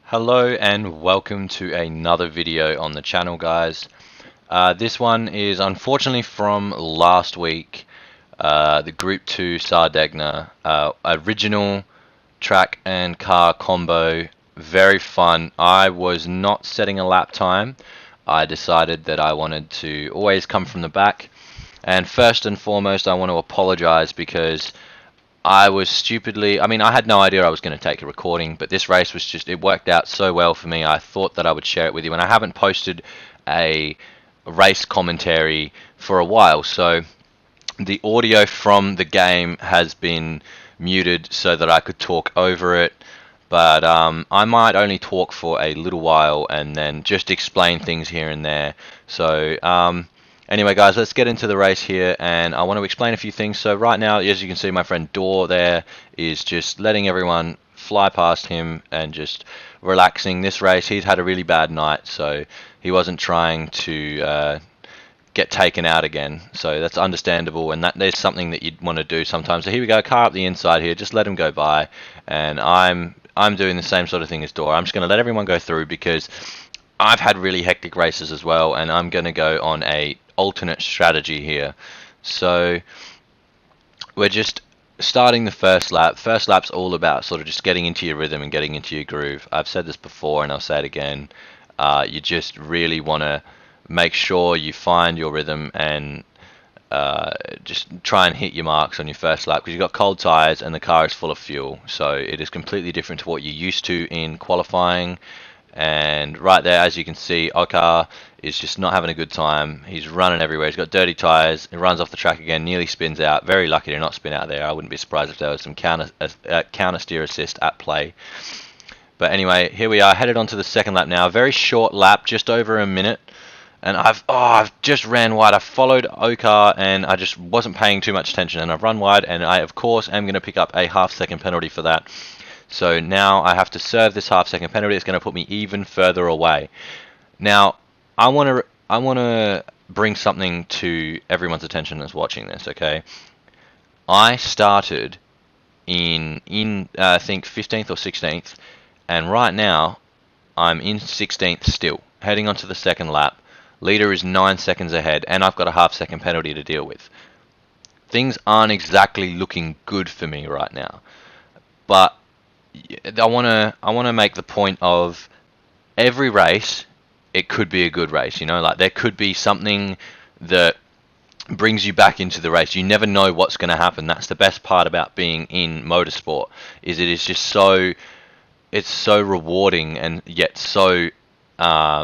Hello and welcome to another video on the channel, guys. This one is unfortunately from last week, the Group 2 Sardegna original track and car combo. Very fun. I was not setting a lap time. I decided that I wanted to always come from the back. And first and foremost, I want to apologize because I was stupidly, I had no idea I was going to take a recording, but this race was just, it worked out so well for me. I thought that I would share it with you, and I haven't posted a race commentary for a while, so the audio from the game has been muted so that I could talk over it. But I might only talk for a little while and then just explain things here and there. So anyway, guys, let's get into the race here, and I want to explain a few things. So right now, as you can see, my friend Dor there is just letting everyone fly past him and just relaxing. This race, he's had a really bad night, so he wasn't trying to get taken out again. So that's understandable, and that there's something that you'd want to do sometimes. So here we go, car up the inside here, just let him go by, and I'm doing the same sort of thing as Dor. I'm just going to let everyone go through because I've had really hectic races as well, and I'm going to go on a alternate strategy here. So we're just starting the first lap. First lap's all about sort of just getting into your rhythm and getting into your groove. I've said this before and I'll say it again. You just really want to make sure you find your rhythm and just try and hit your marks on your first lap, because you've got cold tires and the car is full of fuel, so it is completely different to what you're used to in qualifying. And right there, as you can see, Okar is just not having a good time. He's running everywhere. He's got dirty tires. He runs off the track again, nearly spins out. Very lucky to not spin out there. I wouldn't be surprised if there was some counter steer assist at play. But anyway, here we are, headed onto the second lap now. Very short lap, just over a minute. And I've just ran wide. I followed Okar and I just wasn't paying too much attention. And I've run wide, and I, of course, am going to pick up a half-second penalty for that. So now I have to serve this half-second penalty. It's going to put me even further away. Now, I want to bring something to everyone's attention that's watching this, okay? I started in I think 15th or 16th, and right now I'm in 16th still, heading onto the second lap. Leader is 9 seconds ahead, and I've got a half-second penalty to deal with. Things aren't exactly looking good for me right now, but I want to make the point of every race, it could be a good race, you know, like there could be something that brings you back into the race. You never know what's going to happen. That's the best part about being in motorsport, is it is just it's so rewarding and yet so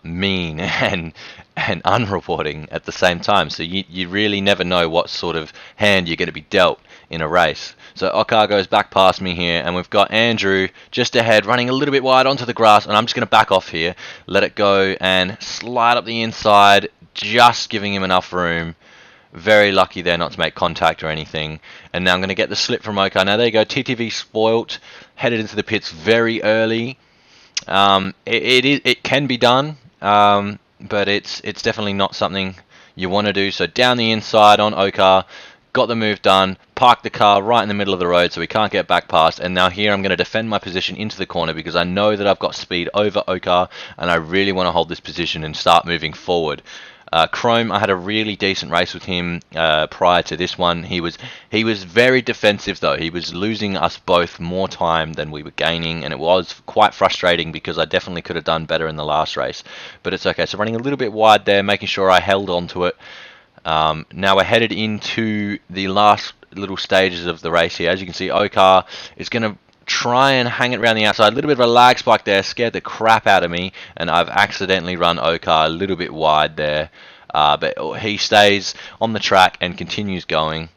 mean and unrewarding at the same time. So you really never know what sort of hand you're going to be dealt in a race. So Okar goes back past me here, and we've got Andrew just ahead, running a little bit wide onto the grass, and I'm just going to back off here, let it go, and slide up the inside, just giving him enough room. Very lucky there not to make contact or anything. And now I'm going to get the slip from Okar. Now there you go, TTV spoilt, headed into the pits very early. It can be done, but it's definitely not something you want to do. So down the inside on Okar, got the move done, parked the car right in the middle of the road so we can't get back past, and now here I'm going to defend my position into the corner because I know that I've got speed over Okar, and I really want to hold this position and start moving forward. Chrome, I had a really decent race with him prior to this one. He was very defensive though. He was losing us both more time than we were gaining, and it was quite frustrating because I definitely could have done better in the last race. But it's okay. So running a little bit wide there, making sure I held on to it. Now we're headed into the last little stages of the race here. As you can see, Okar is going to try and hang it around the outside. A little bit of a lag spike there, scared the crap out of me, and I've accidentally run Okar a little bit wide there. But he stays on the track and continues going.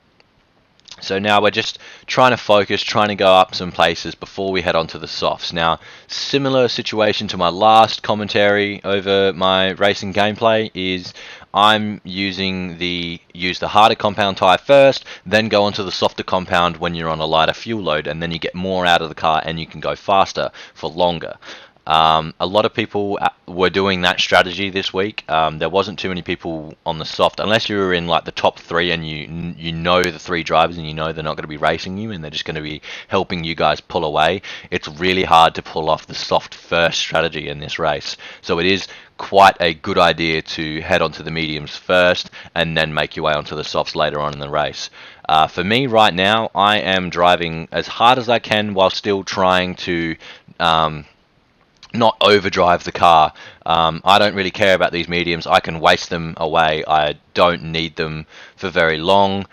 So now we're just trying to focus, trying to go up some places before we head on to the softs. Now, similar situation to my last commentary over my racing gameplay is I'm use the harder compound tyre first, then go onto the softer compound when you're on a lighter fuel load, and then you get more out of the car and you can go faster for longer. A lot of people were doing that strategy this week. There wasn't too many people on the soft, unless you were in like the top three and you know the three drivers and you know they're not going to be racing you and they're just going to be helping you guys pull away. It's really hard to pull off the soft first strategy in this race. So it is quite a good idea to head onto the mediums first and then make your way onto the softs later on in the race. For me right now, I am driving as hard as I can while still trying to not overdrive the car. I don't really care about these mediums. I can waste them away. I don't need them for very long.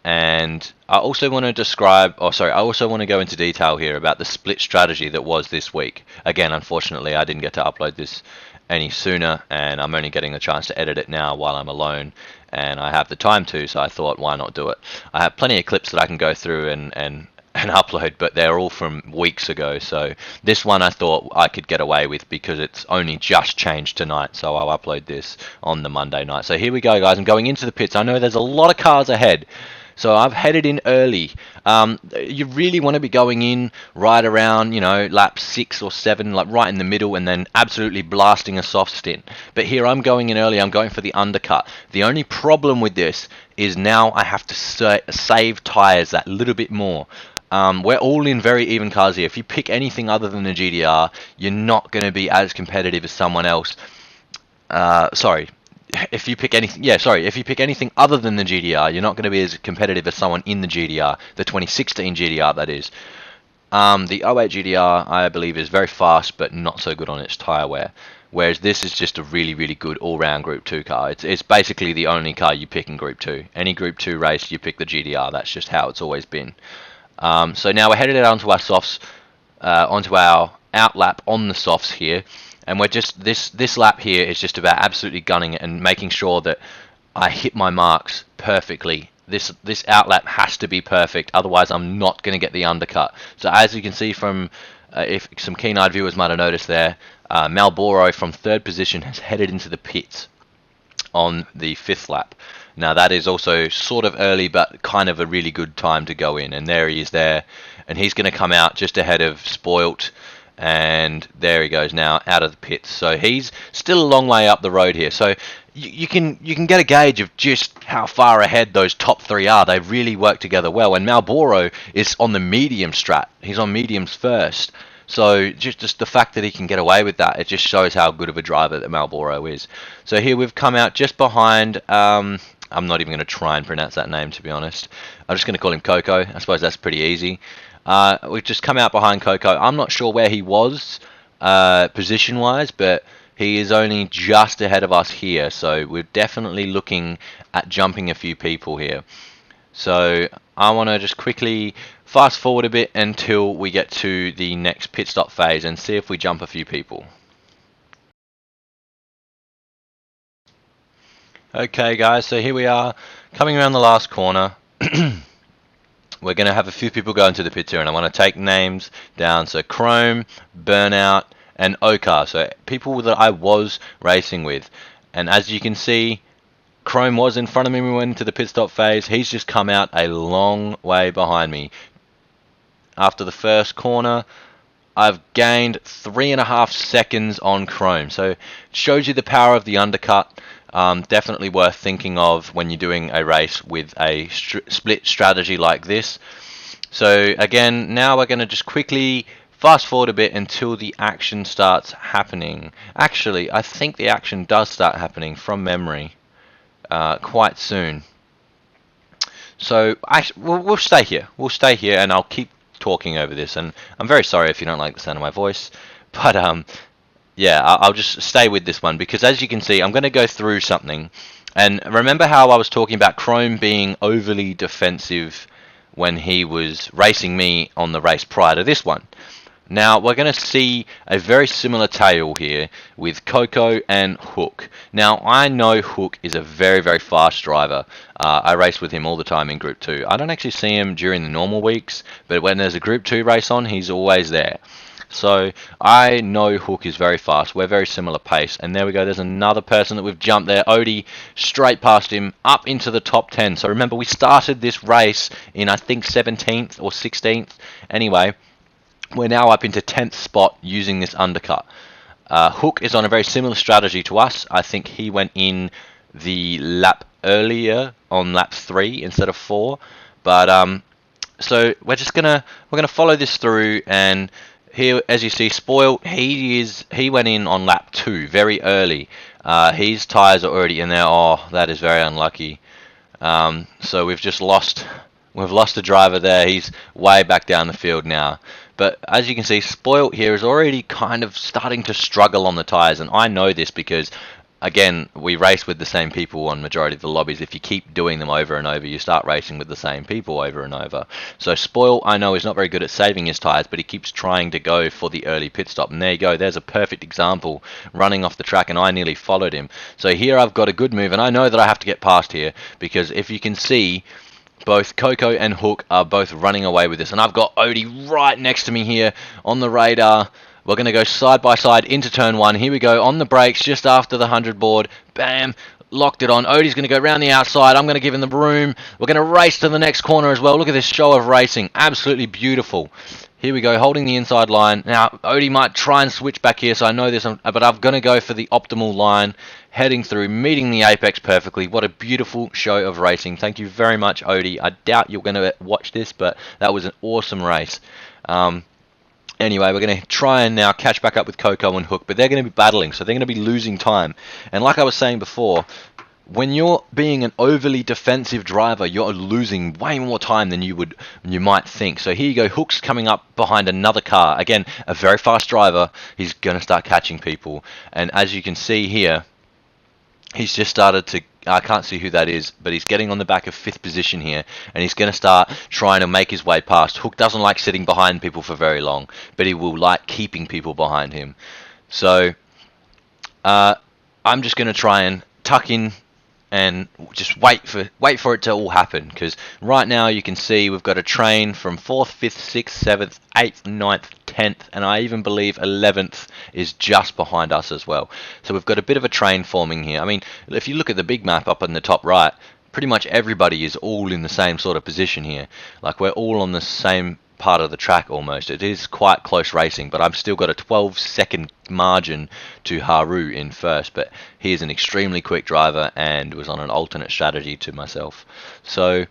And I also want to I also want to go into detail here about the split strategy that was this week. Again, unfortunately, I didn't get to upload this any sooner, and I'm only getting a chance to edit it now while I'm alone, and I have the time to, so I thought, why not do it? I have plenty of clips that I can go through and upload, but they're all from weeks ago, so this one I thought I could get away with because it's only just changed tonight, so I'll upload this on the Monday night. So here we go, guys. I'm going into the pits. I know there's a lot of cars ahead, so I've headed in early. You really want to be going in right around, lap 6 or 7, like right in the middle, and then absolutely blasting a soft stint. But here I'm going in early. I'm going for the undercut. The only problem with this is now I have to save tires that little bit more. We're all in very even cars here. If you pick anything other than the GDR, you're not going to be as competitive as someone else. If you pick anything other than the GDR, you're not going to be as competitive as someone in the GDR, the 2016 GDR, that is. The 08 GDR, I believe, is very fast, but not so good on its tyre wear. Whereas this is just a really, really good all-round Group 2 car. It's basically the only car you pick in Group 2. Any Group 2 race, you pick the GDR. That's just how it's always been. So now we're headed onto our softs, onto our out lap on the softs here. And we're just, this lap here is just about absolutely gunning it and making sure that I hit my marks perfectly. This out lap has to be perfect, otherwise I'm not going to get the undercut. So as you can see from, if some keen-eyed viewers might have noticed there, Malboro from 3rd position has headed into the pits on the 5th lap. Now that is also sort of early, but kind of a really good time to go in. And there he is there, and he's going to come out just ahead of Spoilt. And there he goes now out of the pits. So he's still a long way up the road here. So you can get a gauge of just how far ahead those top 3 are. They really work together well. And Malboro is on the medium strat. He's on mediums first. So just the fact that he can get away with that, it just shows how good of a driver that Malboro is. So here we've come out just behind. I'm not even going to try and pronounce that name, to be honest. I'm just going to call him Coco. I suppose that's pretty easy. We've just come out behind Coco. I'm not sure where he was position-wise, but he is only just ahead of us here. So we're definitely looking at jumping a few people here. So I want to just quickly fast forward a bit until we get to the next pit stop phase and see if we jump a few people. Okay guys, so here we are coming around the last corner. We're going to have a few people go into the pits here, and I want to take names down. So Chrome, Burnout, and Okar. So people that I was racing with. And as you can see, Chrome was in front of me when we went into the pit stop phase. He's just come out a long way behind me. After the first corner, I've gained 3.5 seconds on Chrome. So it shows you the power of the undercut. Definitely worth thinking of when you're doing a race with a split strategy like this. So again, now we're going to just quickly fast forward a bit until the action starts happening. Actually, I think the action does start happening from memory quite soon. So we'll stay here. We'll stay here, and I'll keep talking over this. And I'm very sorry if you don't like the sound of my voice, but yeah, I'll just stay with this one because as you can see, I'm going to go through something. And remember how I was talking about Chrome being overly defensive when he was racing me on the race prior to this one? Now, we're going to see a very similar tale here with Coco and Hook. Now, I know Hook is a very, very fast driver. I race with him all the time in Group 2. I don't actually see him during the normal weeks, but when there's a Group 2 race on, he's always there. So I know Hook is very fast. We're very similar pace. And there we go. There's another person that we've jumped there. Odie, straight past him, up into the top 10. So remember, we started this race in, I think, 17th or 16th. Anyway, We're now up into 10th spot using this undercut. Hook is on a very similar strategy to us. I think he went in the lap earlier on lap 3 instead of 4. But so we're gonna follow this through, and here, as you see, Spoilt, he went in on lap 2 very early. His tyres are already in there. Oh, that is very unlucky. So we've lost a driver there. He's way back down the field now. But as you can see, Spoilt here is already kind of starting to struggle on the tyres, and I know this because, again, we race with the same people on majority of the lobbies. If you keep doing them over and over, you start racing with the same people over and over. So Spoilt, I know, is not very good at saving his tyres, but he keeps trying to go for the early pit stop. And there you go, there's a perfect example, running off the track, and I nearly followed him. So here I've got a good move, and I know that I have to get past here, because if you can see, both Coco and Hook are both running away with this. And I've got Odie right next to me here on the radar. We're going to go side by side into turn 1. Here we go on the brakes just after the 100 board. Bam. Locked it on. Odie's going to go around the outside. I'm going to give him the room. We're going to race to the next corner as well. Look at this show of racing. Absolutely beautiful. Here we go, holding the inside line. Now, Odie might try and switch back here, so I know this, but I'm going to go for the optimal line, heading through, meeting the apex perfectly. What a beautiful show of racing. Thank you very much, Odie. I doubt you're going to watch this, but that was an awesome race. Anyway, we're going to try and now catch back up with Coco and Hook, but they're going to be battling, so they're going to be losing time. And like I was saying before, when you're being an overly defensive driver, you're losing way more time than you might think. So here you go, Hook's coming up behind another car. Again, a very fast driver. He's going to start catching people. And as you can see here, he's just started to, I can't see who that is, but he's getting on the back of 5th position here, and he's going to start trying to make his way past. Hook doesn't like sitting behind people for very long, but he will like keeping people behind him. So I'm just going to try and tuck in and just wait for it to all happen, because right now you can see we've got a train from 4th, 5th, 6th, 7th, 8th, 9th, 10th, and I even believe 11th is just behind us as well. So we've got a bit of a train forming here. I mean, if you look at the big map up in the top right, pretty much everybody is all in the same sort of position here. Like, we're all on the same part of the track almost. It is quite close racing, but I've still got a 12-second margin to Haru in first, but he is an extremely quick driver and was on an alternate strategy to myself. So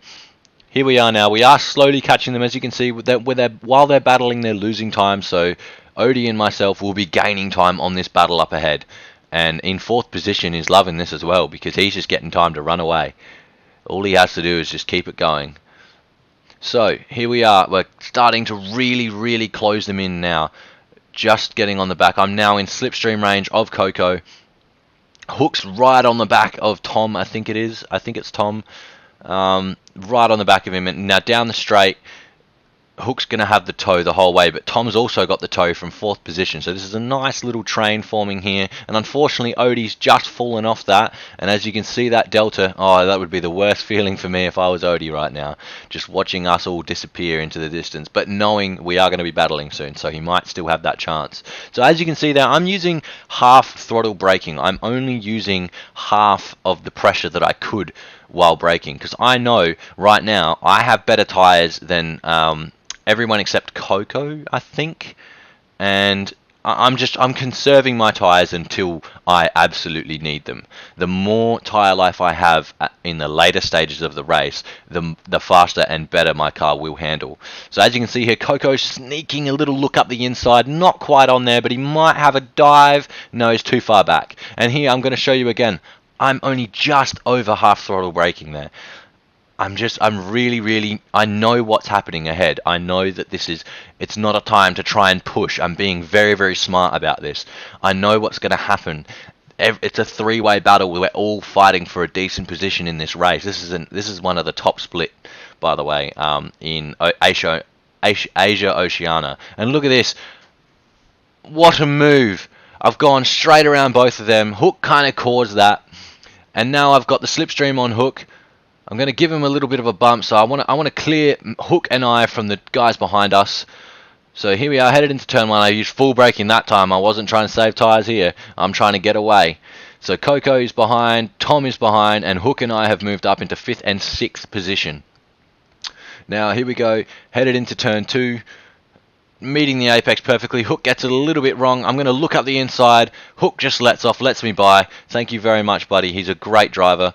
here we are now. We are slowly catching them. As you can see, while they're battling, they're losing time, so Odie and myself will be gaining time on this battle up ahead. And in 4th position is loving this as well, because he's just getting time to run away. All he has to do is just keep it going. So here we are, we're starting to really close them in now. Just getting on the back. I'm now in slipstream range of Coco. Hook's right on the back of Tom, I think it is. I think it's Tom. Right on the back of him. And now down the straight, Hook's going to have the tow the whole way, but Tom's also got the tow from 4th position. So this is a nice little train forming here, and unfortunately Odie's just fallen off that, and as you can see that delta, oh, that would be the worst feeling for me if I was Odie right now, just watching us all disappear into the distance, but knowing we are going to be battling soon, so he might still have that chance. So as you can see there, I'm using half throttle braking. I'm only using half of the pressure that I could while braking, because I know right now I have better tires than everyone except Coco, I think, and I'm conserving my tyres until I absolutely need them. The more tyre life I have in the later stages of the race, the faster and better my car will handle. So as you can see here, Coco's sneaking a little look up the inside, not quite on there, but he might have a dive. No, he's too far back. And here I'm going to show you again, I'm only just over half throttle braking there. I'm really, I know what's happening ahead. I know that it's not a time to try and push. I'm being very smart about this. I know what's going to happen. It's a 3-way battle. We're all fighting for a decent position in this race. This is one of the top split, by the way, in Asia Oceania. And look at this. What a move. I've gone straight around both of them. Hook kind of caused that. And now I've got the slipstream on Hook. I'm going to give him a little bit of a bump, so I want to clear Hook and I from the guys behind us. So here we are, headed into turn 1. I used full braking that time. I wasn't trying to save tyres here. I'm trying to get away. So Coco is behind, Tom is behind, and Hook and I have moved up into 5th and 6th position. Now here we go, headed into turn 2. meeting the apex perfectly. Hook gets it a little bit wrong. I'm going to look up the inside. Hook just lets off, lets me by. Thank you very much, buddy. He's a great driver.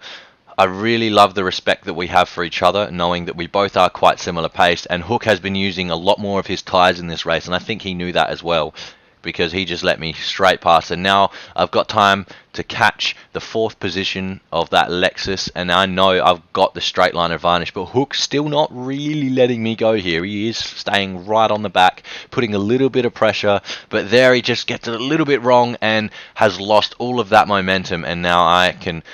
I really love the respect that we have for each other, knowing that we both are quite similar paced, and Hook has been using a lot more of his tyres in this race, and I think he knew that as well, because he just let me straight past. And now I've got time to catch the 4th position of that Lexus, and I know I've got the straight line advantage, but Hook's still not really letting me go here. He is staying right on the back, putting a little bit of pressure, but there he just gets it a little bit wrong and has lost all of that momentum, and now I can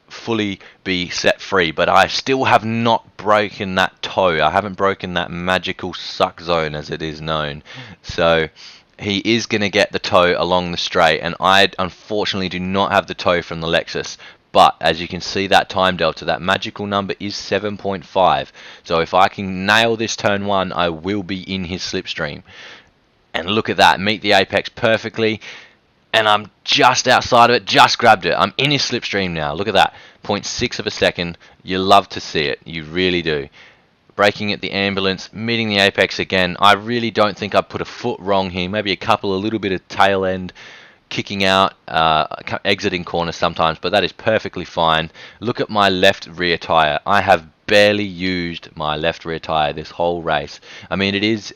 fully be set free. But I still have not broken that toe. I haven't broken that magical suck zone, as it is known. So he is going to get the toe along the straight, and I unfortunately do not have the toe from the Lexus. But as you can see, that time delta, that magical number is 7.5. So if I can nail this turn 1, I will be in his slipstream. And look at that, meet the apex perfectly. And I'm just outside of it, just grabbed it. I'm in his slipstream now. Look at that, 0.6 of a second. You love to see it, you really do. Braking at the ambulance, meeting the apex again. I really don't think I put a foot wrong here. Maybe a little bit of tail end, kicking out, exiting corners sometimes, but that is perfectly fine. Look at my left rear tyre. I have barely used my left rear tyre this whole race. I mean, it is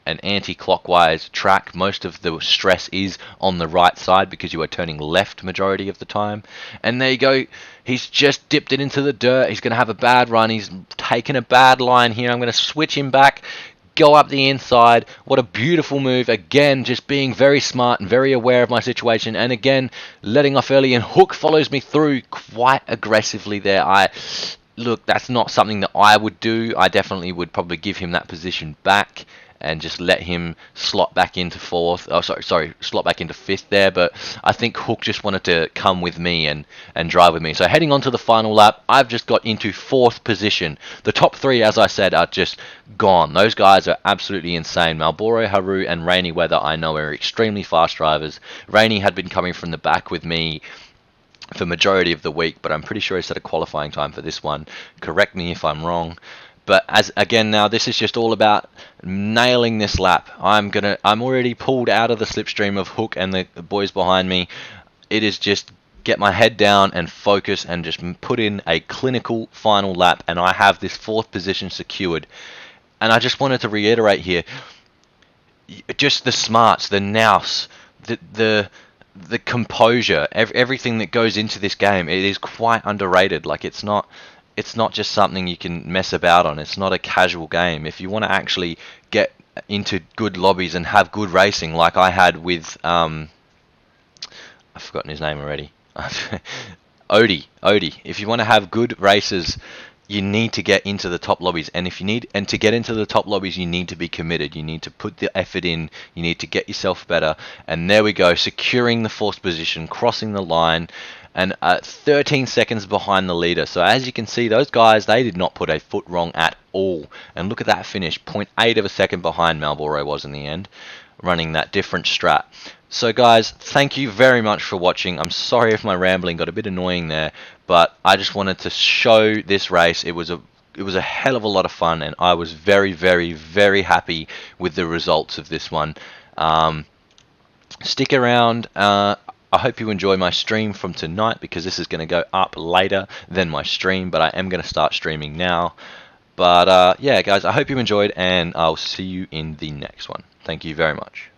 an anti-clockwise track. Most of the stress is on the right side because you are turning left majority of the time. And there you go, he's just dipped it into the dirt. He's going to have a bad run. He's taken a bad line here. I'm going to switch him back, go up the inside. What a beautiful move. Again, just being very smart and very aware of my situation, and again letting off early, and Hook follows me through quite aggressively there. Look, that's not something that I would do. I definitely would probably give him that position back and just let him slot back into 4th. Oh, sorry, slot back into 5th there. But I think Hook just wanted to come with me and drive with me. So heading on to the final lap, I've just got into 4th position. The top 3, as I said, are just gone. Those guys are absolutely insane. Malboro, Haru, and Rainy Weather, I know, are extremely fast drivers. Rainy had been coming from the back with me for majority of the week, but I'm pretty sure he set a qualifying time for this one. Correct me if I'm wrong. But again, now this is just all about nailing this lap. I'm already pulled out of the slipstream of Hook and the boys behind me. It is just get my head down and focus and just put in a clinical final lap, and I have this 4th position secured. And I just wanted to reiterate here, just the smarts, the nous, the composure, everything that goes into this game, it is quite underrated. Like, it's not just something you can mess about on. It's not a casual game. If you want to actually get into good lobbies and have good racing, like I had with I've forgotten his name already. Odie. If you want to have good races, you need to get into the top lobbies, and to get into the top lobbies, you need to be committed. You need to put the effort in. You need to get yourself better. And there we go, securing the 4th position, crossing the line, and 13 seconds behind the leader. So as you can see, those guys, they did not put a foot wrong at all. And look at that finish, 0.8 of a second behind Malboro was in the end, running that different strat. So guys, thank you very much for watching. I'm sorry if my rambling got a bit annoying there, but I just wanted to show this race. It was a hell of a lot of fun, and I was very, very, very happy with the results of this one. Stick around. I hope you enjoy my stream from tonight, because this is going to go up later than my stream, but I am going to start streaming now. But yeah, guys, I hope you enjoyed, and I'll see you in the next one. Thank you very much.